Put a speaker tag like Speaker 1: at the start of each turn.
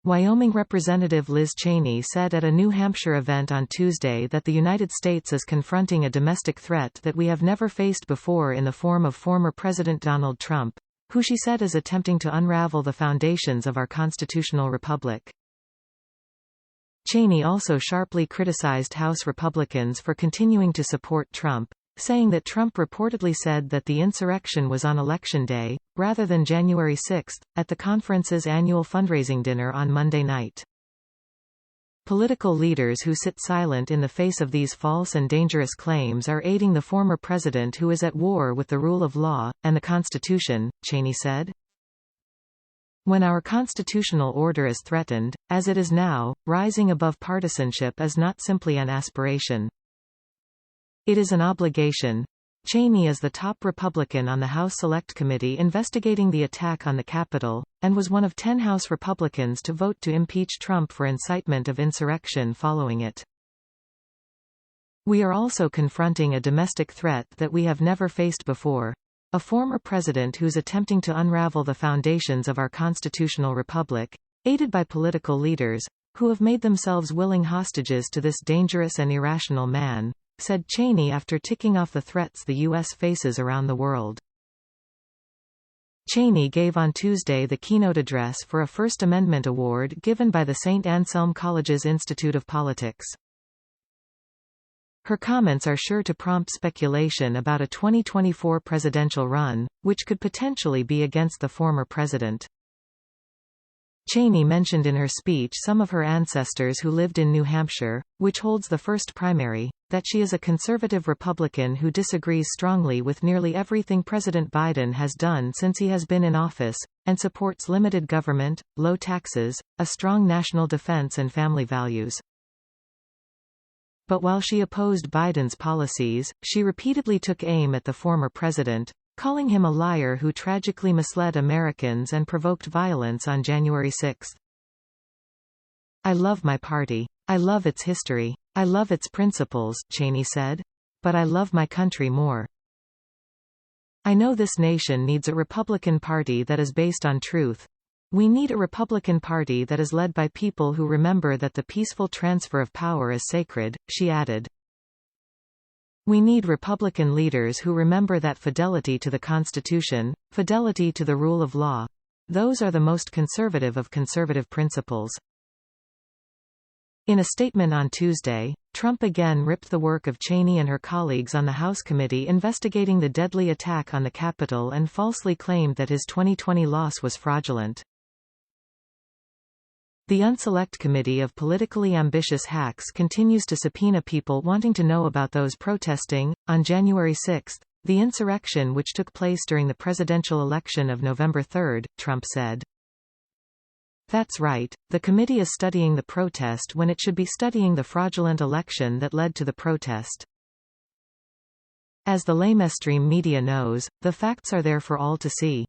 Speaker 1: Wyoming Representative Liz Cheney said at a New Hampshire event on Tuesday that the United States is confronting a domestic threat that we have never faced before in the form of former President Donald Trump, who she said is attempting to unravel the foundations of our constitutional republic. Cheney also sharply criticized House Republicans for continuing to support Trump, saying that Trump reportedly said that the insurrection was on Election Day, rather than January 6, at the conference's annual fundraising dinner on Monday night. Political leaders who sit silent in the face of these false and dangerous claims are aiding the former president who is at war with the rule of law, and the Constitution, Cheney said. When our constitutional order is threatened, as it is now, rising above partisanship is not simply an aspiration. It is an obligation. Cheney is the top Republican on the House Select Committee investigating the attack on the Capitol, and was one of 10 House Republicans to vote to impeach Trump for incitement of insurrection following it. We are also confronting a domestic threat that we have never faced before. A former president who's attempting to unravel the foundations of our constitutional republic, aided by political leaders, who have made themselves willing hostages to this dangerous and irrational man, said Cheney after ticking off the threats the U.S. faces around the world. Cheney gave on Tuesday the keynote address for a First Amendment award given by the St. Anselm College's Institute of Politics. Her comments are sure to prompt speculation about a 2024 presidential run, which could potentially be against the former president. Cheney mentioned in her speech some of her ancestors who lived in New Hampshire, which holds the first primary, that she is a conservative Republican who disagrees strongly with nearly everything President Biden has done since he has been in office, and supports limited government, low taxes, a strong national defense and family values. But while she opposed Biden's policies, she repeatedly took aim at the former president, calling him a liar who tragically misled Americans and provoked violence on January 6. "I love my party. I love its history. I love its principles," Cheney said. "But I love my country more. I know this nation needs a Republican Party that is based on truth. We need a Republican Party that is led by people who remember that the peaceful transfer of power is sacred," she added. "We need Republican leaders who remember that fidelity to the Constitution, fidelity to the rule of law. Those are the most conservative of conservative principles." In a statement on Tuesday, Trump again ripped the work of Cheney and her colleagues on the House committee investigating the deadly attack on the Capitol and falsely claimed that his 2020 loss was fraudulent. The Unselect Committee of Politically Ambitious Hacks continues to subpoena people wanting to know about those protesting, on January 6, the insurrection which took place during the presidential election of November 3, Trump said. That's right, the committee is studying the protest when it should be studying the fraudulent election that led to the protest. As the mainstream media knows, the facts are there for all to see.